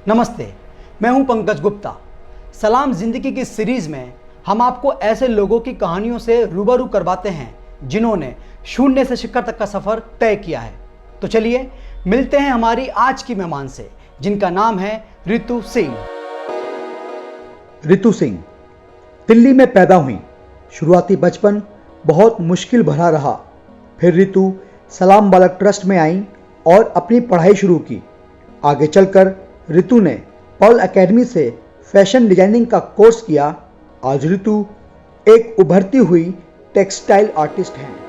नमस्ते, मैं हूं पंकज गुप्ता। सलाम ज़िंदगी की सीरीज़ में हम आपको ऐसे लोगों की कहानियों से रूबरू करवाते हैं जिन्होंने शून्य से शिखर तक का सफ़र तय किया है। तो चलिए मिलते हैं हमारी आज की मेहमान से, जिनका नाम है रितु सिंह। रितु सिंह दिल्ली में पैदा हुई। शुरुआती बचपन बहुत मुश्किल भरा रहा। फिर रितु सलाम बालक ट्रस्ट में आई और अपनी पढ़ाई शुरू की। आगे चलकर रितु ने पर्ल एकेडमी से फैशन डिजाइनिंग का कोर्स किया। आज रितु एक उभरती हुई टेक्सटाइल आर्टिस्ट हैं।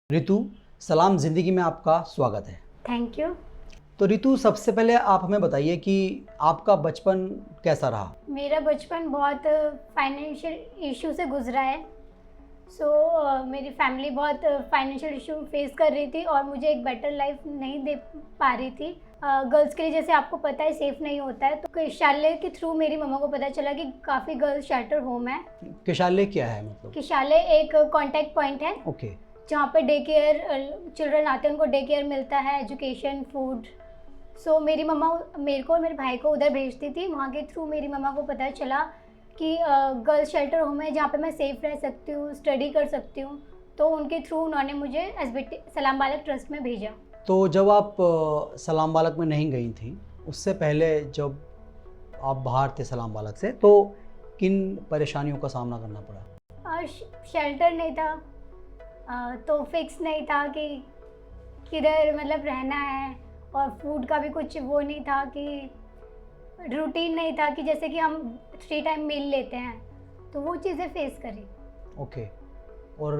रितु, सलाम ज़िंदगी में आपका स्वागत है। Thank you. तो रितु, सबसे पहले आप हमें बताइए कि आपका बचपन कैसा रहा? मेरा बचपन बहुत फाइनेंशियल इशू से गुजरा है। मेरी फैमिली बहुत फाइनेंशियल इशू फेस कर रही थी और मुझे एक बेटर लाइफ नहीं दे पा रही थी। गर्ल्स के लिए जैसे आपको पता है सेफ़ नहीं होता है, तो किशाले के थ्रू मेरी मम्मा को पता चला कि काफ़ी गर्ल्स शेल्टर होम है। किशाले क्या है मतलब? किशाले एक कॉन्टैक्ट पॉइंट है। ओके। जहाँ पे डे केयर चिल्ड्रन आते हैं, उनको डे केयर मिलता है, एजुकेशन, फूड। मेरी मम्मा मेरे को और मेरे भाई को उधर भेजती थी। वहाँ के थ्रू मेरी मम्मा को पता चला कि गर्ल्स शेल्टर होम है जहाँ पे मैं सेफ़ रह सकती हूँ, स्टडी कर सकती हूँ। तो उनके थ्रू उन्होंने मुझे एसबीटी सलाम बालक ट्रस्ट में भेजा। तो जब आप सलाम बालक में नहीं गई थी, उससे पहले जब आप बाहर थे सलाम बालक से, तो किन परेशानियों का सामना करना पड़ा? शेल्टर नहीं था, तो फिक्स नहीं था कि किधर मतलब रहना है, और फूड का भी कुछ वो नहीं था कि रूटीन नहीं था कि जैसे कि हम 3 टाइम मील लेते हैं, तो वो चीज़ें फेस करी। ओके। और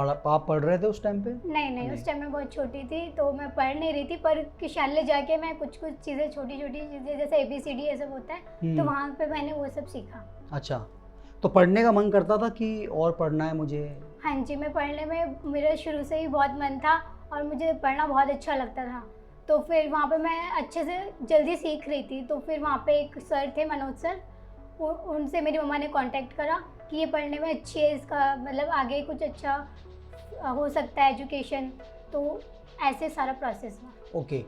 आप पढ़ रहे थे उस टाइम पे? नहीं, उस टाइम मैं बहुत छोटी थी, तो मैं पढ़ नहीं रही थी। पर किशाले जाके मैं कुछ चीज़ें, छोटी छोटी चीज़ें जैसे ABCD ये सब होता है, तो वहाँ पे मैंने वो सब सीखा। अच्छा, तो पढ़ने का मन करता था कि और पढ़ना है मुझे? हाँ जी, मैं पढ़ने में मेरा शुरू से ही बहुत मन था और मुझे पढ़ना बहुत अच्छा लगता था। तो फिर वहाँ पे मैं अच्छे से जल्दी सीख रही थी। तो फिर वहाँ पे एक सर थे, मनोज सर, उनसे मेरी मम्मा ने कांटेक्ट करा कि ये पढ़ने में अच्छी है, इसका मतलब आगे कुछ अच्छा हो सकता है एजुकेशन। तो ऐसे सारा प्रोसेस हुआ। ओके।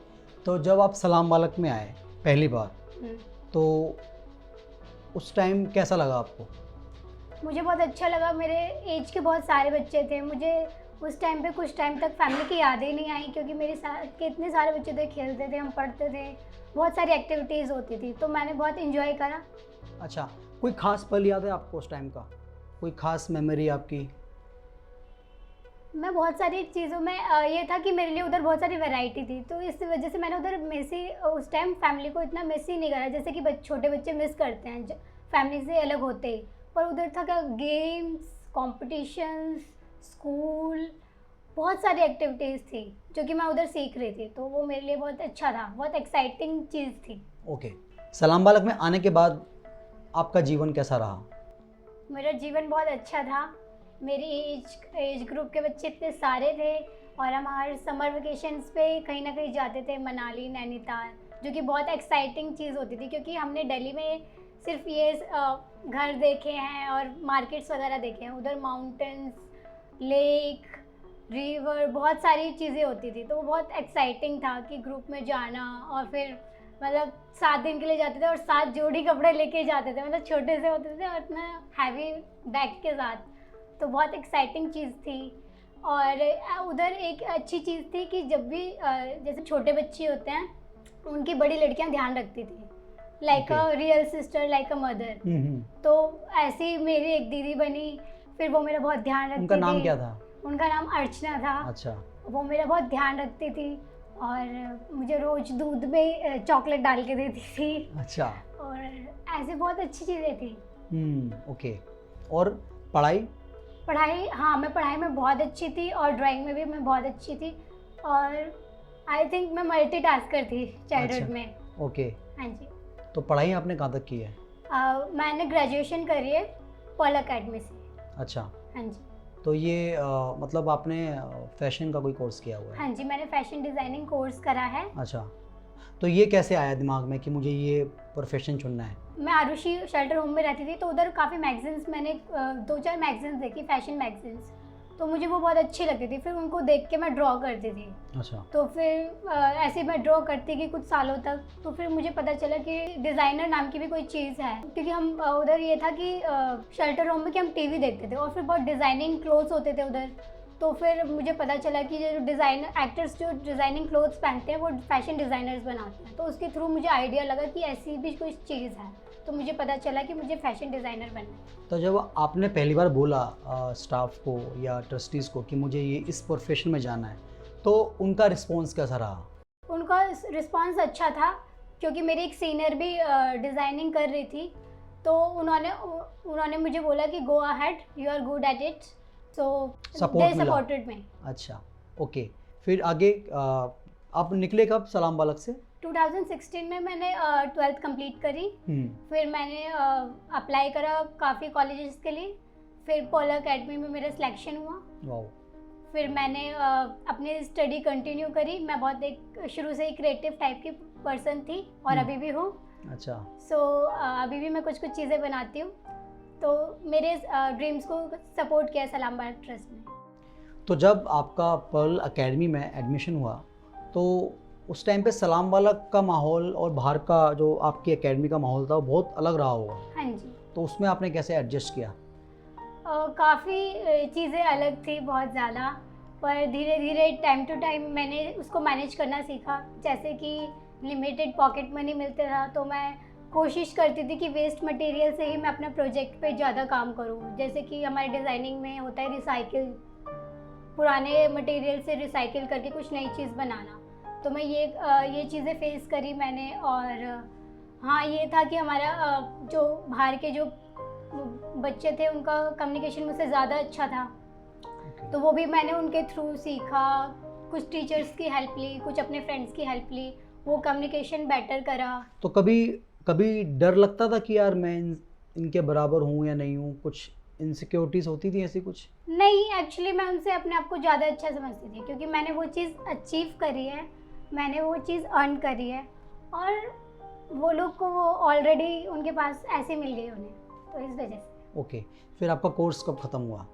तो जब आप सलाम बालक में आए पहली बार, तो उस टाइम कैसा लगा आपको? मुझे बहुत अच्छा लगा। मेरे एज के बहुत सारे बच्चे थे। मुझे उस टाइम पे कुछ टाइम तक फैमिली की यादें ही नहीं आई, क्योंकि मेरे साथ के इतने सारे बच्चे थे, खेलते थे, हम पढ़ते थे, बहुत सारी एक्टिविटीज़ होती थी, तो मैंने बहुत इन्जॉय करा। अच्छा, कोई ख़ास पल याद है आपको उस टाइम का? कोई ख़ास मेमोरी आपकी? मैं बहुत सारी चीज़ों में ये था कि मेरे लिए उधर बहुत सारी वैरायटी थी, तो इस वजह से मैंने उधर मेसी उस टाइम फैमिली को इतना मिस ही नहीं करा, जैसे कि छोटे बच्चे मिस करते हैं फैमिली से अलग होते ही। पर उधर था क्या, गेम्स, कॉम्पिटिशन्स, स्कूल, बहुत सारी एक्टिविटीज़ थी जो कि मैं उधर सीख रही थी, तो वो मेरे लिए बहुत अच्छा था, बहुत एक्साइटिंग चीज़ थी। ओके। सलाम बालक में आने के बाद आपका जीवन कैसा रहा? मेरा जीवन बहुत अच्छा था। मेरी एज ग्रुप के बच्चे इतने सारे थे और हम हर समर वेकेशंस पे कहीं ना कहीं जाते थे, मनाली, नैनीताल, जो कि बहुत एक्साइटिंग चीज़ होती थी, क्योंकि हमने दिल्ली में सिर्फ ये घर देखे हैं और मार्केट्स वगैरह देखे हैं। उधर माउंटेन्स, लेक, रिवर, बहुत सारी चीज़ें होती थी, तो वो बहुत एक्साइटिंग था कि ग्रुप में जाना। और फिर मतलब 7 दिन के लिए जाते थे और 7 जोड़ी कपड़े लेके जाते थे, मतलब छोटे से होते थे और इतना हैवी बैग के साथ, तो बहुत एक्साइटिंग चीज़ थी। और उधर एक अच्छी चीज़ थी कि जब भी जैसे छोटे बच्चे होते हैं, उनकी बड़ी लड़कियां ध्यान रखती थी, like a real sister, like a mother. तो ऐसी मेरी एक दीदी बनी, फिर वो मेरा बहुत ध्यान रखती थी। उनका नाम क्या था? उनका नाम अर्चना था। अच्छा। वो मेरा बहुत ध्यान रखती थी और मुझे रोज़ दूध में चॉकलेट डाल के देती थी। अच्छा। और ऐसे बहुत अच्छी चीज़ें थी। ओके। और पढ़ाई? हाँ, मैं पढ़ाई में बहुत अच्छी थी और ड्राइंग में भी मैं बहुत अच्छी थी, और आई थिंक मैं मल्टीटास्कर थी चाइल्डहुड में। ओके। हाँ जी। तो पढ़ाई आपने कहाँ तक की है? मैंने ग्रेजुएशन करी है पर्ल अकेडमी से। अच्छा, हाँ जी। तो ये मतलब आपने फैशन का कोई कोर्स किया हुआ है? हाँ जी, मैंने फैशन डिज़ाइनिंग कोर्स करा है। अच्छा, तो ये कैसे आया दिमाग में कि मुझे ये प्रोफेशन चुनना है? मैं आरुषि शेल्टर होम में रहती थी, तो उधर काफ़ी मैगज़ीन्स मैंने 2-4 मैगज़ीन्स देखी, फैशन मैगज़ीन्स, तो मुझे वो बहुत अच्छी लगती थी। फिर उनको देख के मैं ड्रॉ करती थी। अच्छा, तो फिर ऐसे मैं ड्रॉ करती गई कुछ सालों तक। तो फिर मुझे पता चला कि डिज़ाइनर नाम की भी कोई चीज़ है, क्योंकि हम उधर ये था कि शेल्टर होम में कि हम टीवी देखते थे और फिर बहुत डिज़ाइनिंग क्लोथ्स होते थे उधर। तो फिर मुझे पता चला कि जो डिज़ाइनर एक्टर्स जो डिज़ाइनिंग क्लोथ्स पहनते हैं वो फैशन डिज़ाइनर्स बनाते हैं। तो उसके थ्रू मुझे आइडिया लगा कि ऐसी भी कोई चीज़ है, तो मुझे पता चला कि मुझे फैशन डिज़ाइनर बनना है। तो जब आपने पहली बार बोला स्टाफ को या ट्रस्टीज़ को कि मुझे ये इस प्रोफेशन में जाना है, तो उनका रिस्पॉन्स कैसा रहा? उनका रिस्पॉन्स अच्छा था, क्योंकि मेरी एक सीनियर भी डिज़ाइनिंग कर रही थी, तो उन्होंने मुझे बोला कि go ahead, you are good at it, so Support दे मिला। Supported me. अच्छा, ओके। फिर आगे आप निकले कब सलाम बालक से? 2016 में मैंने 12th कंप्लीट करी। हम्म, फिर मैंने अप्लाई करा काफ़ी कॉलेजेस के लिए। फिर पर्ल अकेडमी में मेरा सिलेक्शन हुआ। वाओ, फिर मैंने अपनी स्टडी कंटिन्यू करी। मैं बहुत एक शुरू से ही क्रिएटिव टाइप की पर्सन थी और अभी भी हूँ। अच्छा, सो अभी भी मैं कुछ कुछ चीज़ें बनाती हूँ। तो मेरे ड्रीम्स को सपोर्ट किया सलाम बालक ट्रस्ट ने। तो जब आपका पर्ल अकेडमी में एडमिशन हुआ, तो उस टाइम पे सलाम बालक का माहौल और बाहर का जो आपकी एकेडमी का माहौल था वो बहुत अलग रहा होगा, हाँ जी। तो उसमें आपने कैसे एडजस्ट किया? काफ़ी चीज़ें अलग थी, बहुत ज़्यादा, पर धीरे धीरे टाइम टू टाइम मैंने उसको मैनेज करना सीखा। जैसे कि लिमिटेड पॉकेट मनी मिलता था, तो मैं कोशिश करती थी कि वेस्ट मटेरियल से ही मैं अपना प्रोजेक्ट पे ज़्यादा काम करूँ। जैसे कि हमारे डिज़ाइनिंग में होता है रिसाइकिल, पुराने मटेरियल से रिसाइकिल करके कुछ नई चीज़ बनाना। तो मैं ये चीज़ें फेस करी मैंने। और हाँ, ये था कि हमारा जो बाहर के जो बच्चे थे उनका कम्युनिकेशन मुझसे ज़्यादा अच्छा था, Okay. तो वो भी मैंने उनके थ्रू सीखा। कुछ टीचर्स की हेल्प ली, कुछ अपने फ्रेंड्स की हेल्प ली, वो कम्युनिकेशन बेटर करा। तो कभी कभी डर लगता था कि यार मैं इनके बराबर हूँ या नहीं हूँ, कुछ इनसिक्योरिटीज़ होती थी ऐसी कुछ? नहीं, एक्चुअली मैं उनसे अपने आप को ज़्यादा अच्छा समझती थी, क्योंकि मैंने वो चीज़ अचीव करी है, मैंने वो चीज़ अर्न करी है, और वो लोग को वो ऑलरेडी उनके पास ऐसे मिल गई उन्हें, तो इस वजह से। ओके, फिर आपका कोर्स कब ख़त्म हुआ?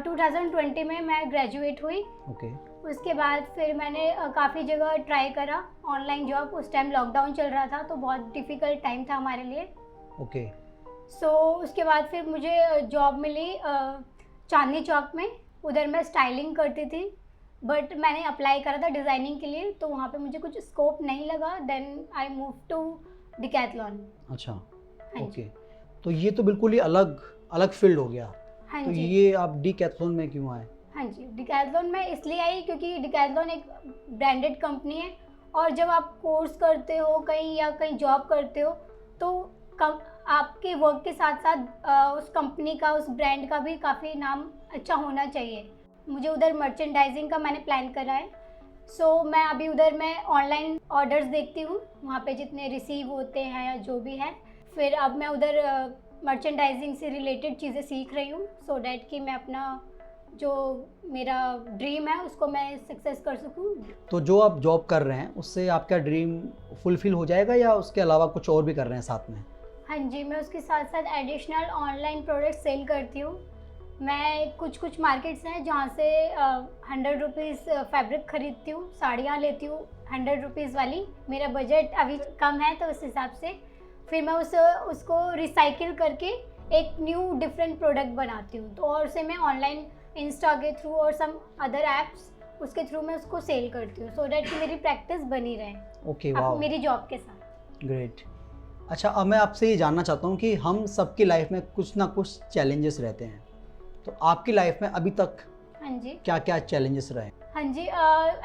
2020 में मैं ग्रेजुएट हुई। ओके, उसके बाद फिर मैंने काफ़ी जगह ट्राई करा ऑनलाइन जॉब। उस टाइम लॉकडाउन चल रहा था, तो बहुत डिफ़िकल्ट टाइम था हमारे लिए। ओके, सो उसके बाद फिर मुझे जॉब मिली चांदनी चौक में। उधर मैं स्टाइलिंग करती थी, बट मैंने अप्लाई करा था डिज़ाइनिंग के लिए, तो वहाँ पे मुझे कुछ स्कोप नहीं लगा। Then I move to Decathlon. अच्छा, हाँ जी। ओके। तो ये तो बिल्कुल ही अलग अलग फील्ड हो गया। हाँ तो जी। ये आप डिकैथलॉन में क्यों आए? हाँ जी, डिकैथलॉन में इसलिए आई क्योंकि डिकैथलॉन एक ब्रांडेड कंपनी है, और जब आप कोर्स करते हो कहीं या कहीं जॉब करते हो, तो आपके वर्क के साथ साथ उस कंपनी का, उस ब्रांड का भी काफ़ी नाम अच्छा होना चाहिए। मुझे उधर मर्चेंडाइजिंग का मैंने प्लान करा है। सो मैं अभी उधर मैं ऑनलाइन ऑर्डर्स देखती हूँ, वहाँ पे जितने रिसीव होते हैं या जो भी है। फिर अब मैं उधर मर्चेंडाइजिंग से रिलेटेड चीज़ें सीख रही हूँ, सो डैट कि मैं अपना जो मेरा ड्रीम है उसको मैं सक्सेस कर सकूँ। तो जो आप जॉब कर रहे हैं उससे आपका ड्रीम फुलफिल हो जाएगा या उसके अलावा कुछ और भी कर रहे हैं साथ में? हाँ जी, मैं उसके साथ साथ एडिशनल ऑनलाइन प्रोडक्ट सेल करती हूँ। मैं कुछ मार्केट्स हैं जहाँ से 100 रुपीज़ फैब्रिक खरीदती हूँ, साड़ियाँ लेती हूँ 100 रुपीज़ वाली। मेरा बजट अभी कम है, तो उस हिसाब से फिर मैं उसको रिसाइकिल करके एक न्यू डिफरेंट प्रोडक्ट बनाती हूँ। तो और उसे मैं ऑनलाइन इंस्टा के थ्रू और सम अदर ऐप्स उसके थ्रू मैं उसको सेल करती हूँ, सो डैट कि मेरी प्रैक्टिस बनी रहे ओके, वाह, मेरी जॉब के साथ। ग्रेट। अच्छा, अब मैं आपसे ये जानना चाहता हूँ कि हम सबकी लाइफ में कुछ ना कुछ चैलेंजेस रहते हैं, तो आपकी लाइफ में अभी तक हाँ जी। क्या क्या चैलेंजेस रहे? हाँ जी,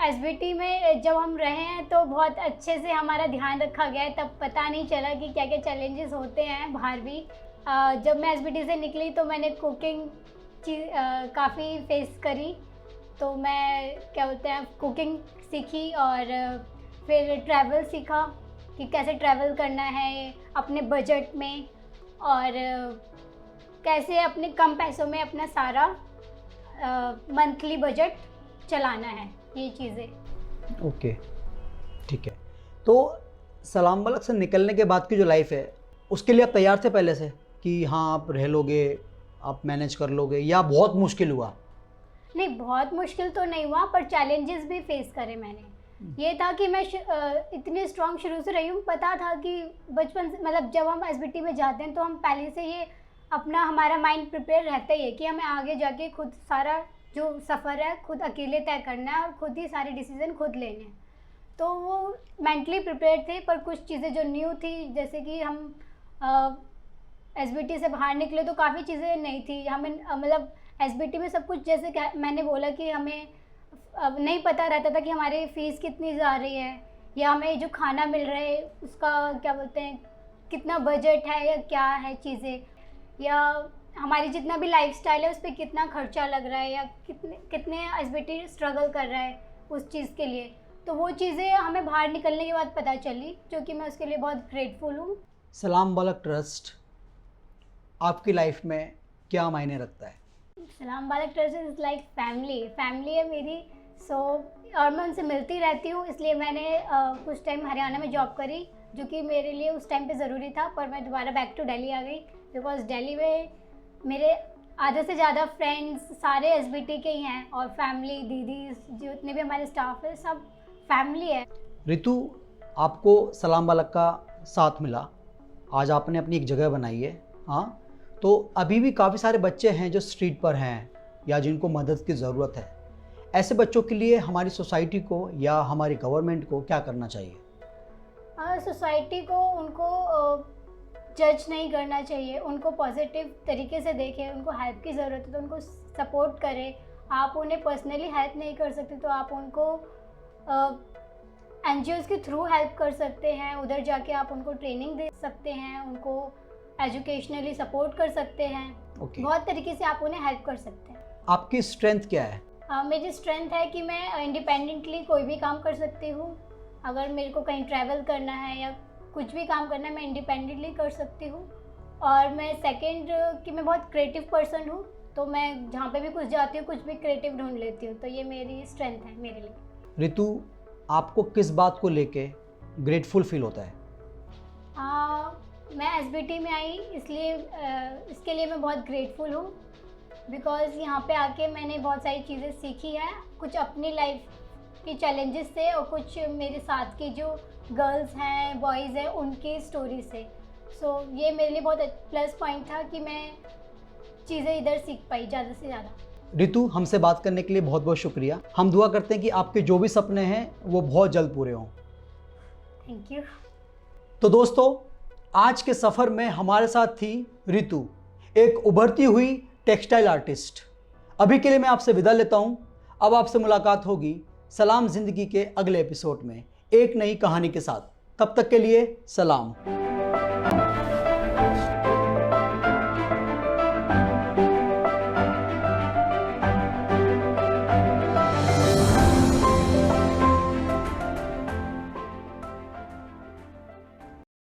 एसबीटी में जब हम रहे हैं तो बहुत अच्छे से हमारा ध्यान रखा गया है, तब पता नहीं चला कि क्या क्या चैलेंजेस होते हैं बाहर भी। जब मैं एसबीटी से निकली तो मैंने कुकिंग काफ़ी फेस करी, तो मैं क्या बोलते हैं कुकिंग सीखी, और फिर ट्रैवल सीखा कि कैसे ट्रैवल करना है अपने बजट में, और कैसे अपने कम पैसों में अपना सारा मंथली बजट चलाना है, ये चीज़ें। ओके, ठीक है। तो सलाम बालक से निकलने के बाद की जो लाइफ है उसके लिए आप तैयार थे पहले से कि हाँ आप रह लोगे, आप मैनेज कर लोगे, या बहुत मुश्किल हुआ? नहीं, बहुत मुश्किल तो नहीं हुआ, पर चैलेंजेस भी फेस करे मैंने। ये था कि मैं इतनी स्ट्रांग शुरू से रही हूँ, पता था कि बचपन से, मतलब जब हम एसबीटी में जाते हैं तो हम पहले से ये अपना हमारा माइंड प्रिपेयर रहता ही है कि हमें आगे जाके खुद सारा जो सफ़र है खुद अकेले तय करना है और खुद ही सारे डिसीजन खुद लेने हैं। तो वो मेंटली प्रिपेयर थे, पर कुछ चीज़ें जो न्यू थी, जैसे कि हम एसबीटी से बाहर निकले तो काफ़ी चीज़ें नहीं थी हमें, मतलब एसबीटी में सब कुछ, जैसे मैंने बोला कि हमें अब नहीं पता रहता था कि हमारी फ़ीस कितनी जा रही है, या हमें जो खाना मिल रहा है उसका क्या बोलते हैं कितना बजट है, या क्या है चीज़ें, या हमारी जितना भी लाइफस्टाइल है उस पर कितना खर्चा लग रहा है, या कितने एसबीटी स्ट्रगल कर रहा है उस चीज़ के लिए। तो वो चीज़ें हमें बाहर निकलने के बाद पता चली, जो कि मैं उसके लिए बहुत ग्रेटफुल हूँ। सलाम बालक ट्रस्ट आपकी लाइफ में क्या मायने रखता है? सलाम बालक ट्रस्ट इज़ लाइक फैमिली है मेरी। और मैं उनसे मिलती रहती हूँ, इसलिए मैंने कुछ टाइम हरियाणा में जॉब करी, जो कि मेरे लिए उस टाइम पे ज़रूरी था, पर मैं दोबारा बैक टू दिल्ली आ गई, बिकॉज दिल्ली में मेरे आधे से ज़्यादा फ्रेंड्स सारे एसबीटी के ही हैं, और फैमिली, दीदी, जितने भी हमारे स्टाफ है सब फैमिली है। रितु, आपको सलाम बालक का साथ मिला, आज आपने अपनी एक जगह बनाई है, हाँ, तो अभी भी काफ़ी सारे बच्चे हैं जो स्ट्रीट पर हैं या जिनको मदद की ज़रूरत है। ऐसे बच्चों के लिए हमारी सोसाइटी को या हमारी गवर्नमेंट को क्या करना चाहिए? सोसाइटी को उनको जज नहीं करना चाहिए, उनको पॉजिटिव तरीके से देखें, उनको हेल्प की ज़रूरत है तो उनको सपोर्ट करें। आप उन्हें पर्सनली हेल्प नहीं कर सकते तो आप उनको एनजीओज़ के थ्रू हेल्प कर सकते हैं, उधर जाके आप उनको ट्रेनिंग दे सकते हैं, उनको एजुकेशनली सपोर्ट कर सकते हैं। बहुत तरीके से आप उन्हें हेल्प कर सकते हैं। आपकी स्ट्रेंथ क्या है? मेरी स्ट्रेंथ है कि मैं इंडिपेंडेंटली कोई भी काम कर सकती हूँ। अगर मेरे को कहीं ट्रैवल करना है या कुछ भी काम करना है, मैं इंडिपेंडेंटली कर सकती हूँ। और मैं सेकंड कि मैं बहुत क्रिएटिव पर्सन हूँ, तो मैं जहाँ पे भी कुछ जाती हूँ कुछ भी क्रिएटिव ढूंढ लेती हूँ, तो ये मेरी स्ट्रेंथ है मेरे लिए। रितु, आपको किस बात को लेके ग्रेटफुल फील होता है? मैं एसबीटी में आई इसलिए इसके लिए मैं बहुत ग्रेटफुल हूँ, बिकॉज़ यहाँ पे आके मैंने बहुत सारी चीज़ें सीखी हैं, कुछ अपनी लाइफ की चैलेंजेस से और कुछ मेरे साथ की जो गर्ल्स हैं, बॉयज़ हैं, उनकी स्टोरी से। सो ये मेरे लिए बहुत प्लस पॉइंट था कि मैं चीज़ें इधर सीख पाई ज़्यादा से ज़्यादा। रितु, हमसे बात करने के लिए बहुत बहुत शुक्रिया। हम दुआ करते हैं कि आपके जो भी सपने हैं वो बहुत जल्द पूरे हों। Thank you. तो दोस्तों, आज के सफ़र में हमारे साथ थी रितु, एक उभरती हुई टेक्सटाइल आर्टिस्ट। अभी के लिए मैं आपसे विदा लेता हूं। अब आपसे मुलाकात होगी सलाम ज़िंदगी के अगले एपिसोड में एक नई कहानी के साथ। तब तक के लिए सलाम।